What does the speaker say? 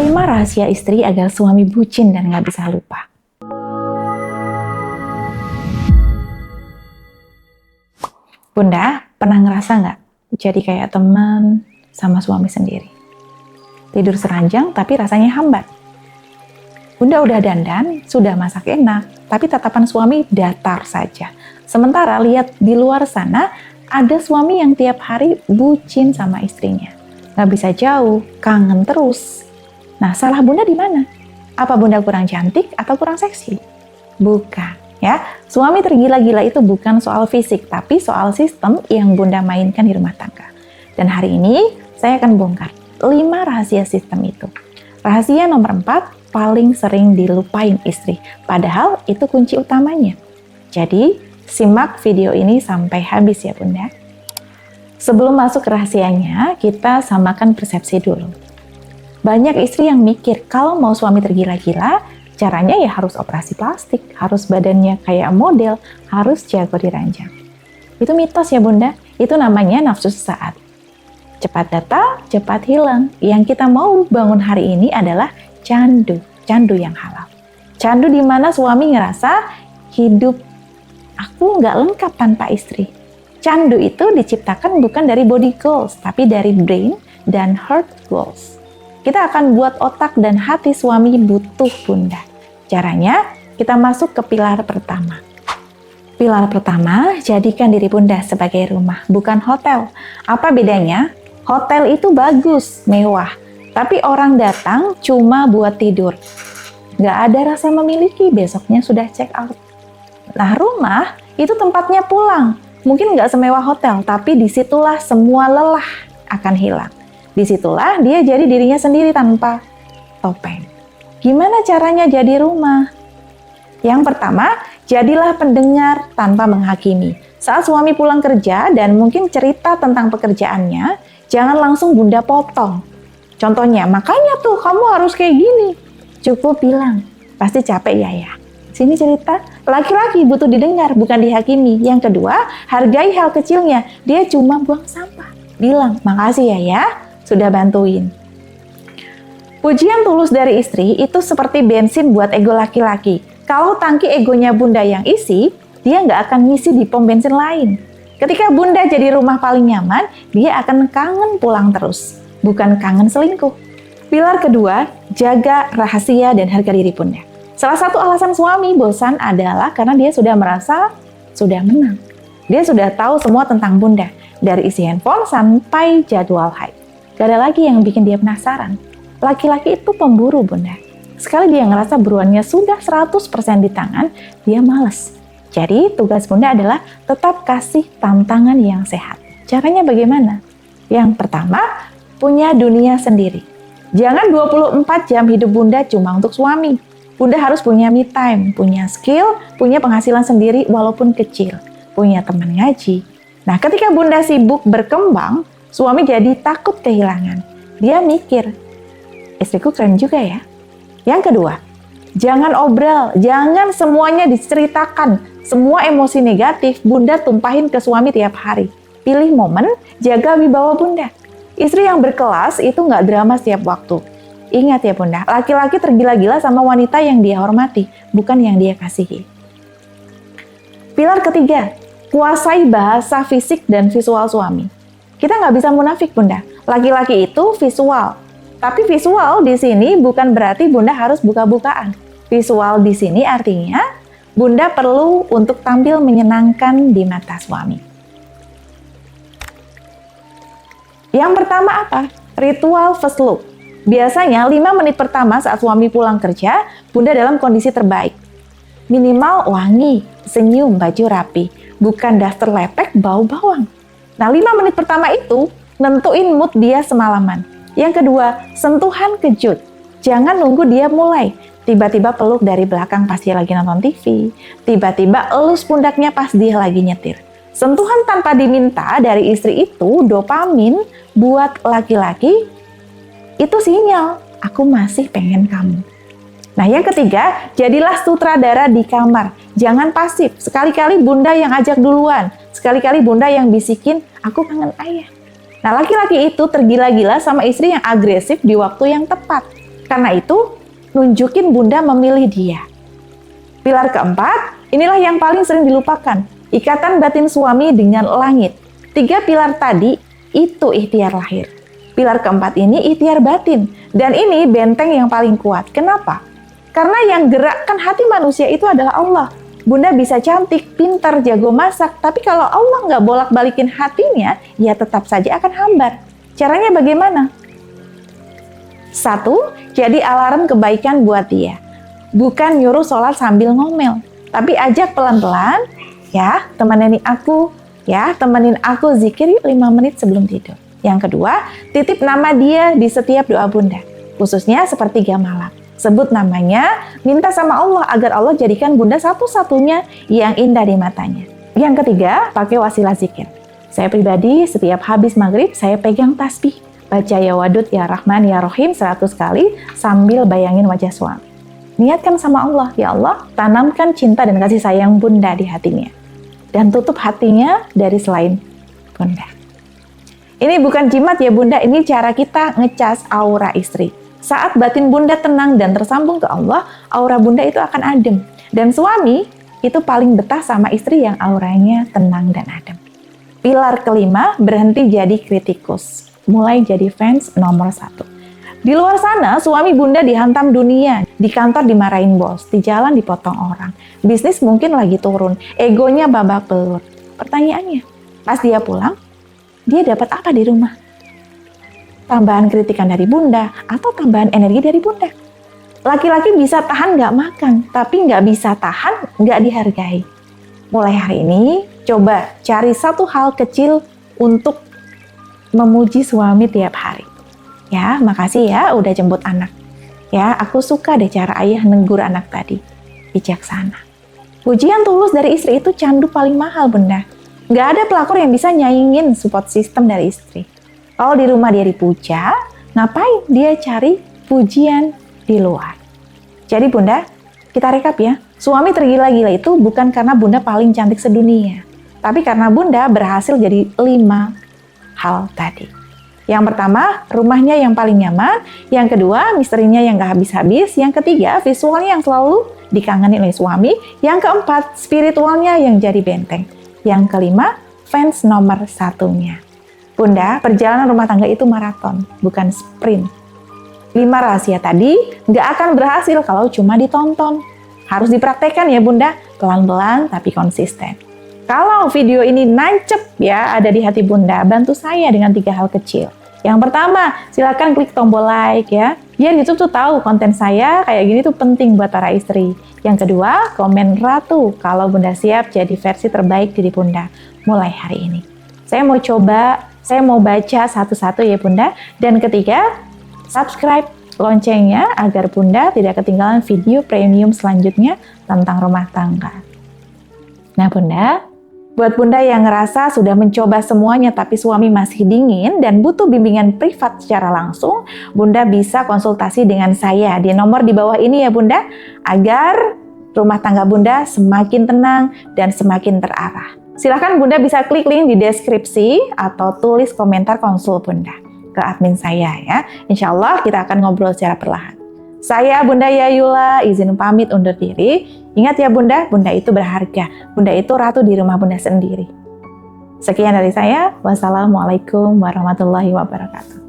5 rahasia istri agar suami bucin dan nggak bisa lupa. Bunda, pernah ngerasa nggak jadi kayak teman sama suami sendiri? Tidur seranjang tapi rasanya hambar. Bunda udah dandan, sudah masak enak, tapi tatapan suami datar saja. Sementara lihat di luar sana, ada suami yang tiap hari bucin sama istrinya. Nggak bisa jauh, kangen terus. Nah, salah Bunda di mana? Apa Bunda kurang cantik atau kurang seksi? Bukan, ya. Suami tergila-gila itu bukan soal fisik, tapi soal sistem yang Bunda mainkan di rumah tangga. Dan hari ini, saya akan bongkar 5 rahasia sistem itu. Rahasia nomor 4, paling sering dilupain istri. Padahal itu kunci utamanya. Jadi, simak video ini sampai habis ya Bunda. Sebelum masuk ke rahasianya, kita samakan persepsi dulu. Banyak istri yang mikir kalau mau suami tergila-gila, caranya ya harus operasi plastik, harus badannya kayak model, harus jago diranjang. Itu mitos ya Bunda, itu namanya nafsu sesaat. Cepat datang, cepat hilang. Yang kita mau bangun hari ini adalah candu yang halal. Candu di mana suami ngerasa hidup aku nggak lengkap tanpa istri. Candu itu diciptakan bukan dari body goals, tapi dari brain dan heart goals. Kita akan buat otak dan hati suami butuh Bunda. Caranya, kita masuk ke pilar pertama. Pilar pertama, jadikan diri Bunda sebagai rumah, bukan hotel. Apa bedanya? Hotel itu bagus, mewah. Tapi orang datang cuma buat tidur. Nggak ada rasa memiliki, besoknya sudah check out. Nah, rumah itu tempatnya pulang. Mungkin nggak semewah hotel, tapi disitulah semua lelah akan hilang. Disitulah dia jadi dirinya sendiri tanpa topeng. Gimana caranya jadi rumah? Yang pertama, jadilah pendengar tanpa menghakimi. Saat suami pulang kerja dan mungkin cerita tentang pekerjaannya, jangan langsung Bunda potong. Contohnya, makanya tuh kamu harus kayak gini. Cukup bilang, pasti capek ya. Sini cerita, laki-laki butuh didengar, bukan dihakimi. Yang kedua, hargai hal kecilnya. Dia cuma buang sampah. Bilang, makasih ya, sudah bantuin. Pujian tulus dari istri itu seperti bensin buat ego laki-laki. Kalau tangki egonya Bunda yang isi, dia nggak akan ngisi di pom bensin lain. Ketika Bunda jadi rumah paling nyaman, dia akan kangen pulang terus, bukan kangen selingkuh. Pilar kedua, jaga rahasia dan harga diri Bunda. Salah satu alasan suami bosan adalah karena dia sudah merasa sudah menang. Dia sudah tahu semua tentang Bunda, dari isi handphone sampai jadwal haid. Gak ada lagi yang bikin dia penasaran. Laki-laki itu pemburu Bunda. Sekali dia ngerasa buruannya sudah 100% di tangan, dia males. Jadi tugas Bunda adalah tetap kasih tantangan yang sehat. Caranya bagaimana? Yang pertama, punya dunia sendiri. Jangan 24 jam hidup Bunda cuma untuk suami. Bunda harus punya me time, punya skill, punya penghasilan sendiri walaupun kecil, punya teman ngaji. Nah, ketika Bunda sibuk berkembang, suami jadi takut kehilangan. Dia mikir, istriku keren juga ya. Yang kedua, jangan obral, jangan semuanya diceritakan. Semua emosi negatif Bunda tumpahin ke suami tiap hari. Pilih momen, jaga wibawa Bunda. Istri yang berkelas itu nggak drama setiap waktu. Ingat ya Bunda, laki-laki tergila-gila sama wanita yang dia hormati, bukan yang dia kasihi. Pilar ketiga, kuasai bahasa fisik dan visual suami. Kita nggak bisa munafik Bunda, laki-laki itu visual. Tapi visual di sini bukan berarti Bunda harus buka-bukaan. Visual di sini artinya Bunda perlu untuk tampil menyenangkan di mata suami. Yang pertama apa? Ritual first look. Biasanya 5 menit pertama saat suami pulang kerja, Bunda dalam kondisi terbaik. Minimal wangi, senyum, baju rapi, bukan daster lepek bau bawang. Nah, 5 menit pertama itu nentuin mood dia semalaman. Yang kedua, sentuhan kejut. Jangan nunggu dia mulai. Tiba-tiba peluk dari belakang pas dia lagi nonton TV. Tiba-tiba elus pundaknya pas dia lagi nyetir. Sentuhan tanpa diminta dari istri itu dopamin buat laki-laki. Itu sinyal, aku masih pengen kamu. Nah, yang ketiga, jadilah sutradara di kamar. Jangan pasif. Sekali-kali Bunda yang ajak duluan. Sekali-kali Bunda yang bisikin, aku kangen ayah. Nah, laki-laki itu tergila-gila sama istri yang agresif di waktu yang tepat. Karena itu, nunjukin Bunda memilih dia. Pilar keempat, inilah yang paling sering dilupakan. Ikatan batin suami dengan langit. 3 pilar tadi, itu ikhtiar lahir. Pilar keempat ini ikhtiar batin. Dan ini benteng yang paling kuat. Kenapa? Karena yang gerakkan hati manusia itu adalah Allah. Bunda bisa cantik, pintar, jago masak. Tapi kalau Allah nggak bolak-balikin hatinya, ya tetap saja akan hambar. Caranya bagaimana? 1, jadi alarm kebaikan buat dia. Bukan nyuruh sholat sambil ngomel, tapi ajak pelan-pelan, ya temenin aku zikir 5 menit sebelum tidur. Yang kedua, titip nama dia di setiap doa Bunda, khususnya sepertiga malam. Sebut namanya, minta sama Allah agar Allah jadikan Bunda satu-satunya yang indah di matanya. Yang ketiga, pakai wasilah zikir. Saya pribadi setiap habis maghrib saya pegang tasbih, baca ya wadud ya rahman ya rohim 100 kali sambil bayangin wajah suami. Niatkan sama Allah, ya Allah, tanamkan cinta dan kasih sayang Bunda di hatinya. Dan tutup hatinya dari selain Bunda. Ini bukan jimat ya Bunda, ini cara kita ngecas aura istri. Saat batin Bunda tenang dan tersambung ke Allah, aura Bunda itu akan adem. Dan suami itu paling betah sama istri yang auranya tenang dan adem. Pilar kelima, berhenti jadi kritikus. Mulai jadi fans nomor 1. Di luar sana, suami Bunda dihantam dunia, di kantor dimarahin bos, di jalan dipotong orang, bisnis mungkin lagi turun, egonya babak belur. Pertanyaannya, pas dia pulang, dia dapat apa di rumah? Tambahan kritikan dari Bunda atau tambahan energi dari Bunda? Laki-laki bisa tahan nggak makan, tapi nggak bisa tahan nggak dihargai. Mulai hari ini, coba cari satu hal kecil untuk memuji suami tiap hari. Ya, makasih ya udah jemput anak. Ya, aku suka deh cara ayah negur anak tadi. Bijaksana. Pujian tulus dari istri itu candu paling mahal, Bunda. Nggak ada pelakor yang bisa nyaingin support system dari istri. Kalau di rumah dia dipuja, ngapain dia cari pujian di luar? Jadi Bunda, kita rekap ya. Suami tergila-gila itu bukan karena Bunda paling cantik sedunia. Tapi karena Bunda berhasil jadi 5 hal tadi. Yang pertama, rumahnya yang paling nyaman. Yang kedua, misterinya yang gak habis-habis. Yang ketiga, visualnya yang selalu dikangenin oleh suami. Yang keempat, spiritualnya yang jadi benteng. Yang kelima, fans nomor 1-nya. Bunda, perjalanan rumah tangga itu maraton, bukan sprint. 5 rahasia tadi gak akan berhasil kalau cuma ditonton. Harus dipraktekkan ya Bunda, pelan-pelan tapi konsisten. Kalau video ini nancep ya ada di hati Bunda, bantu saya dengan 3 hal kecil. Yang pertama, silakan klik tombol like ya. Biar YouTube tuh tahu konten saya kayak gini tuh penting buat para istri. Yang kedua, komen Ratu kalau Bunda siap jadi versi terbaik diri Bunda mulai hari ini. Saya mau coba, saya mau baca satu-satu ya Bunda. Dan ketiga, subscribe loncengnya agar Bunda tidak ketinggalan video premium selanjutnya tentang rumah tangga. Nah Bunda, buat Bunda yang ngerasa sudah mencoba semuanya tapi suami masih dingin dan butuh bimbingan privat secara langsung, Bunda bisa konsultasi dengan saya di nomor di bawah ini ya Bunda, agar rumah tangga Bunda semakin tenang dan semakin terarah. Silahkan Bunda bisa klik link di deskripsi atau tulis komentar konsul Bunda ke admin saya ya. Insya Allah kita akan ngobrol secara perlahan. Saya Bunda Yayula, izin pamit undur diri. Ingat ya Bunda, Bunda itu berharga. Bunda itu ratu di rumah Bunda sendiri. Sekian dari saya. Wassalamualaikum warahmatullahi wabarakatuh.